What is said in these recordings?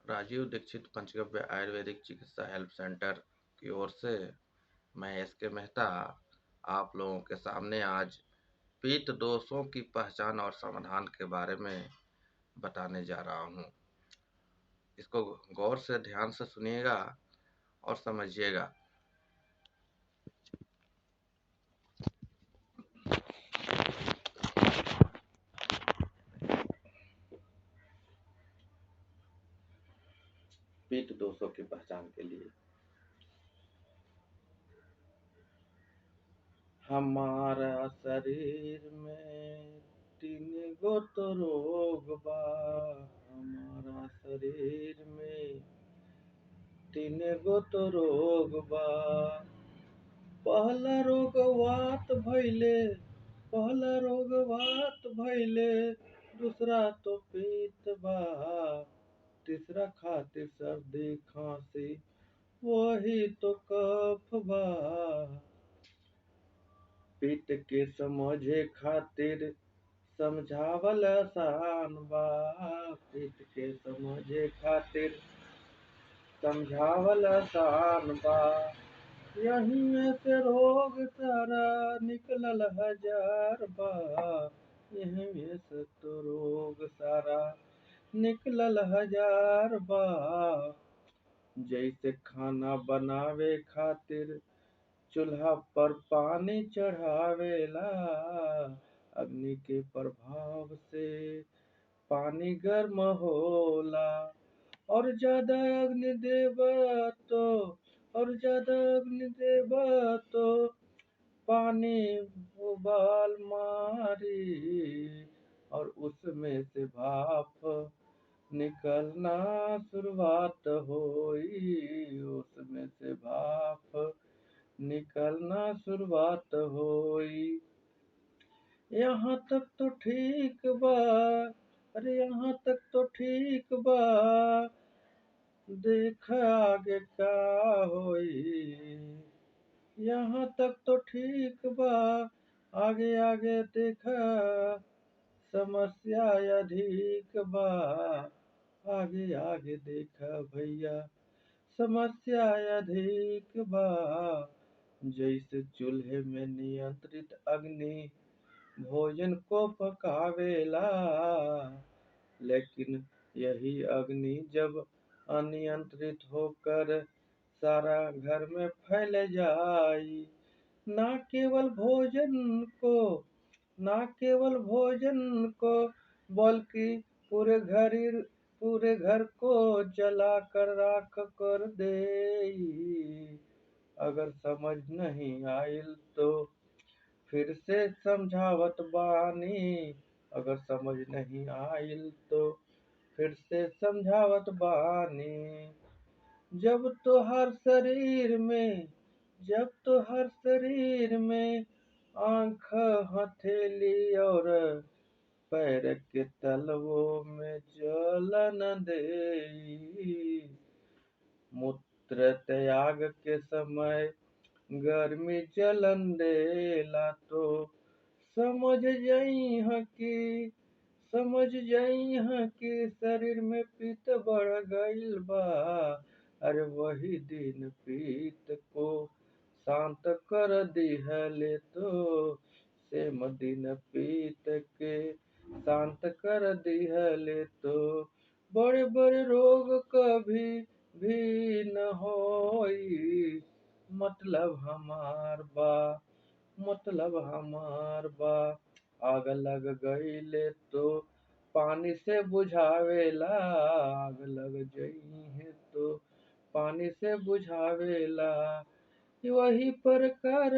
राजीव दीक्षित पंचगव्य आयुर्वेदिक चिकित्सा help centre की ओर से मैं एस.के. मेहता आप लोगों के सामने आज पीत दोषों की पहचान और समाधान के बारे में बताने जा रहा हूँ। इसको गौर से ध्यान से सुनिएगा और समझिएगा। पीत दोषों की पहचान के लिए हमारा शरीर में तीन गो तो रोग बा। हमारा शरीर में तीन गो तो रोग बा। पहला रोग वात भइले, दूसरा तो पीत बा, तीसरा खातिर सर्दी खांसी वही तो कफ बा। पीत के समझे खातिर समझावल आसान बा। पीत के समझे खातिर समझावल आसान बा। यही में से रोग सारा निकलल हजार बा। यही में से तो रोग सारा निकलल हजार बा। जैसे खाना बनावे खातिर चूल्हा पर पानी चढ़ावेला, अग्नि के प्रभाव से पानी गर्म होला। और ज्यादा अग्नि देबा तो पानी उबाल मारी, और उसमें से भाप निकलना शुरुआत होई। उसमें से भाप निकलना शुरुआत होई। यहाँ तक तो ठीक बा, अरे यहाँ तक तो ठीक बा, देख आगे का होई। यहाँ तक तो ठीक बा, आगे आगे देखा समस्या अधिक बा। आगे आगे देखा भैया समस्या अधिक बा। जैसे चूल्हे में नियंत्रित अग्नि भोजन को पकावेला, लेकिन यही अग्नि जब अनियंत्रित होकर सारा घर में फैल जाई, न केवल भोजन को बल्कि पूरे घर को जला कर राख कर देई। अगर समझ नहीं आइल तो फिर से समझावत बानी। अगर समझ नहीं आइल तो फिर से समझावत बानी। जब तो हर शरीर में आँख, हथेली और पैर के तलवों में जलन देई। मूत्र त्याग के समय गर्मी जलन देला तो समझ जइह कि शरीर में पित्त बढ़ गइल बा। अरे वही दिन पीत को शांत कर दिहले तो सेम दिन पीत के शांत कर दिहले तो बड़े बड़े रोग कभी भी न होई। मतलब हमार बा। आग लग गइले तो पानी से बुझावेला। आग लग जइहे तो पानी से बुझावेला। वही प्रकार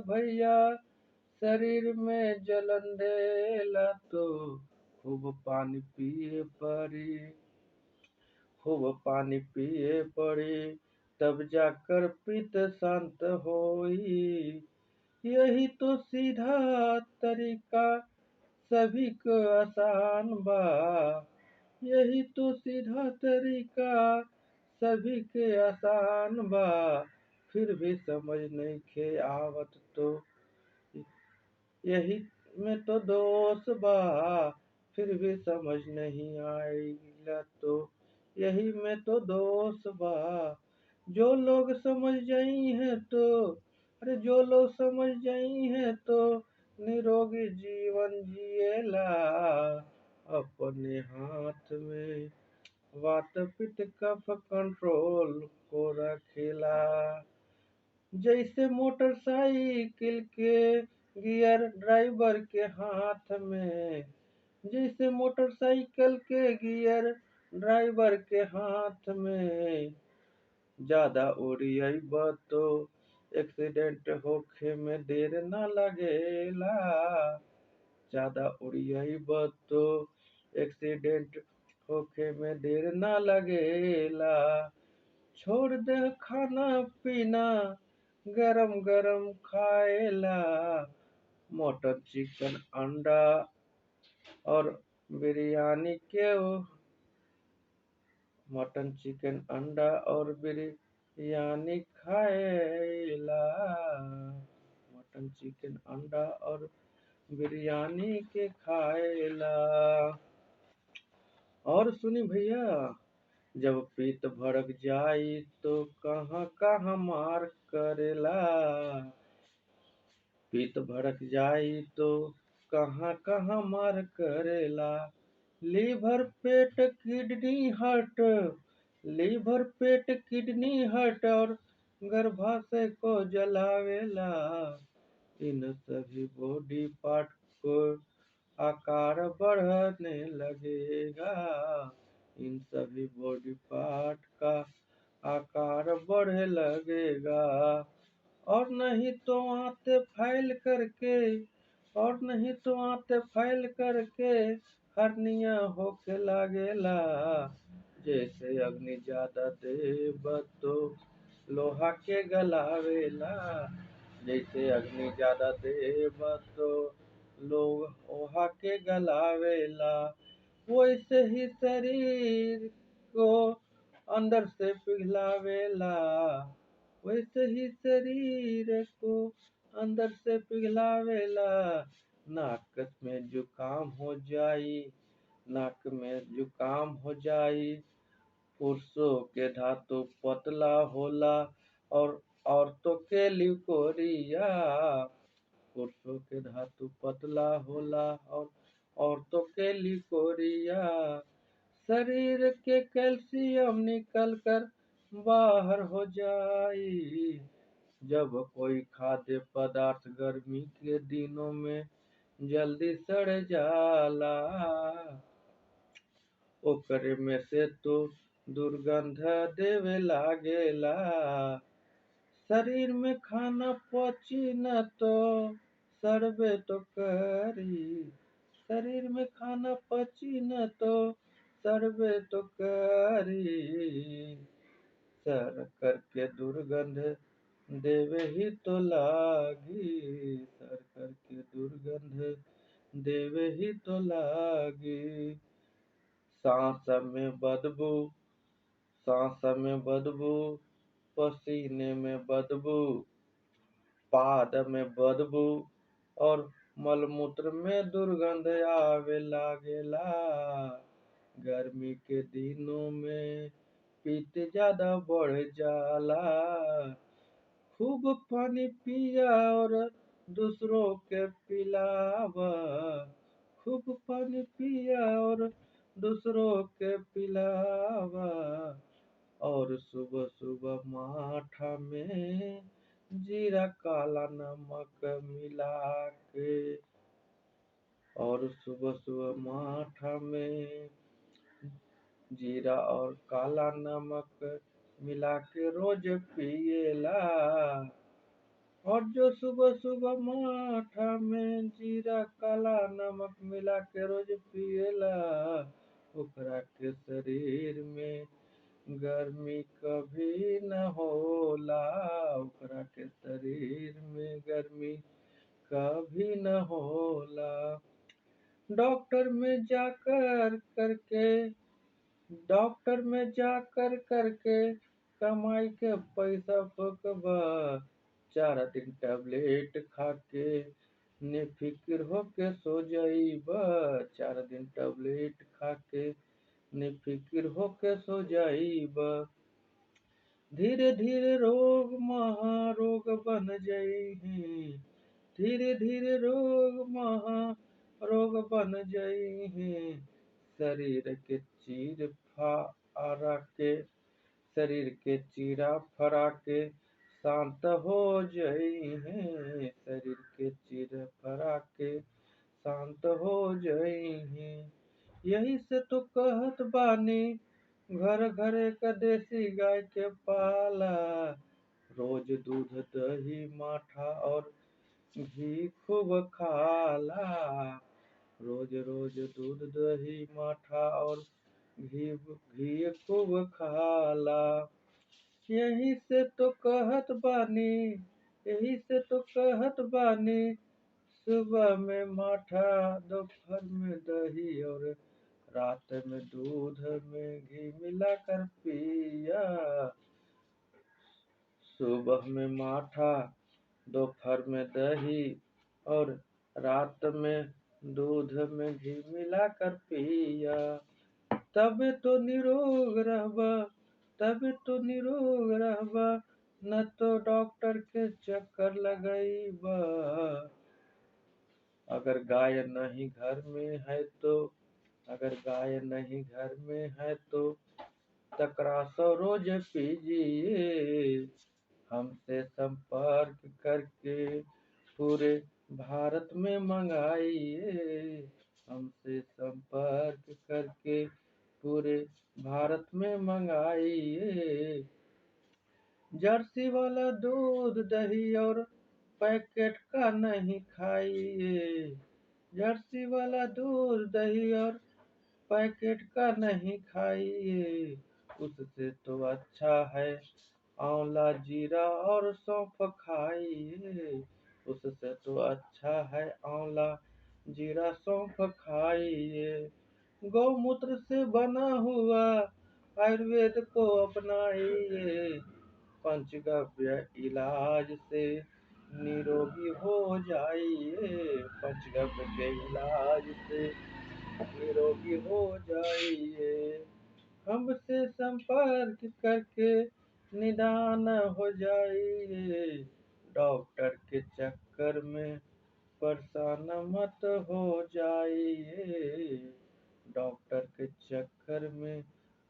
भैया शरीर में जलन देला तो खूब पानी पिए पड़ी, तब जाकर पित्त शांत होई। यही तो सीधा तरीका सभी को आसान बा। यही तो सीधा तरीका सभी के आसान बा। फिर भी समझ नइखे आवत तो यही में तो दोष बा। फिर भी समझ नहीं आइला तो यही में तो दोष बा। जो लोग समझ जाई हैं तो अरे जो लोग समझ जाई हैं तो निरोगी जीवन जिएला। अपने हाथ में वात पित्त कफ कंट्रोल को रखेला। जैसे मोटरसाइकिल के गियर ड्राइवर के हाथ में, जैसे मोटरसाइकिल के गियर ड्राइवर के हाथ में। ज्यादा उड़ियब तो एक्सीडेंट होखे में देर ना लगेला। ज्यादा उड़ियब तो एक्सीडेंट होखे में देर ना लगेला। छोड़ दे खाना पीना गरम गरम खाएला। मटन चिकन अंडा और बिरयानी के मटन चिकन अंडा और बिरयानी खाएला। मटन चिकन अंडा और बिरयानी के खाएला। और सुनी भैया, जब पेट भड़क जाई तो कहाँ कहाँ मार करेला। पेट भड़क जाई तो कहाँ कहाँ मार करेला। लीवर पेट किडनी हार्ट, लीवर पेट किडनी हार्ट और गर्भाशय को जलावेला। इन सभी बॉडी पार्ट को आकार बढ़ने लगेगा। इन सभी बॉडी पार्ट का आकार बढ़ने लगेगा। और नहीं तो आते फैल करके, और नहीं तो आते फैल करके हरनिया होके लागेला। जैसे अग्नि ज्यादा देब तो लोहा के गलावेला। जैसे अग्नि ज्यादा देब तो लोहा के गलावेला। वैसे ही शरीर को अंदर से पिघलावेला। वैसे ही शरीर को अंदर से पिघलावेला। नाक में जुकाम हो जाई, नाक में जुकाम हो जाई। पुरुषों के धातु पतला होला और औरतों के लिकोरिया। पुरुषों के धातु पतला होला और औरतों के लिकोरिया। शरीर के कैल्शियम निकल कर बाहर हो जाई। जब कोई खाद्य पदार्थ गर्मी के दिनों में जल्दी सड़ जाला, ओकरे में से तो दुर्गंध देवे लागेला। शरीर में खाना पची न तो सड़बे तो करी। शरीर में खाना पची न तो सड़बे तो करी। सर करके दुर्गंध देवे ही तो लागी। सर करके दुर्गंध देवे ही तो लागी। सांस में बदबू, सांस में बदबू, पसीने में बदबू, पाद में बदबू और मलमूत्र में दुर्गंध आवे लागेला। गर्मी के दिनों में पित्त ज्यादा बढ़ जाला। खूब पानी पिया और दूसरों के पिलावा। खूब पानी पिया और दूसरों के पिलावा। और सुबह सुबह माठा में जीरा काला नमक मिला के, और सुबह सुबह माठा में जीरा और काला नमक मिला के रोज पिएला। और जो सुबह सुबह माठा में जीरा काला नमक मिला के रोज पिएला, ओकरा के शरीर में गर्मी कभी न होला। ओकरा के शरीर में गर्मी कभी न होला। डॉक्टर में जाकर करके, डॉक्टर में जाकर करके कमाई के पैसा फकबा। 4 दिन टैबलेट खा के निफिक्र होके सो जाइबा, 4 दिन टबलेट खा के निफिक्र होके सो जाइबा। धीरे धीरे रोग महारोग बन जाइहे, धीरे धीरे रोग महारोग बन जाइहे। शरीर के चीर फाड़ा के, शरीर के चीरा फरा के शांत हो जाइहे, शरीर के चीर फरा के शांत हो जाइहे। यही से तो कहत बानी, घर घर एक देसी गाय के पाला। रोज दूध दही माठा और घी खूब खाला, रोज रोज दूध दही माठा और घी घी खूब खाला। यही से तो कहत बानी, यही से तो कहत बानी, सुबह में माठा, दोपहर में दही और रात में दूध में घी मिलाकर पिया। सुबह में माठा, दोपहर में दही और रात में दूध में घी मिलाकर पिया। तबे तो निरोग रहबा, तबे तो निरोग रहबा, न तो डॉक्टर के चक्कर लगाइबा। अगर गाय नहीं घर में है तो, अगर गाय नहीं घर में है तो तकरासो रोज पीजिए। हमसे संपर्क करके पूरे भारत में मंगाइए, हमसे संपर्क करके पूरे भारत में मंगाइए। जर्सी वाला दूध दही और पैकेट का नहीं खाइए, जर्सी वाला दूध दही और पैकेट का नहीं खाइए। उससे तो अच्छा है आंवला जीरा और सौंफ खाइए, उससे तो अच्छा है आंवला जीरा सौंफ खाइए। गौमूत्र से बना हुआ आयुर्वेद को अपनाइए, पंचगव्य इलाज से निरोगी हो जाइए, पंचगव्य के इलाज से निरोगी हो जाइए। हमसे संपर्क करके निदान हो जाइए। डॉक्टर के चक्कर में परेशान मत हो जाइए, डॉक्टर के चक्कर में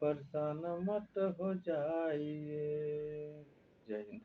परेशान मत हो जाइए। जय हिंद।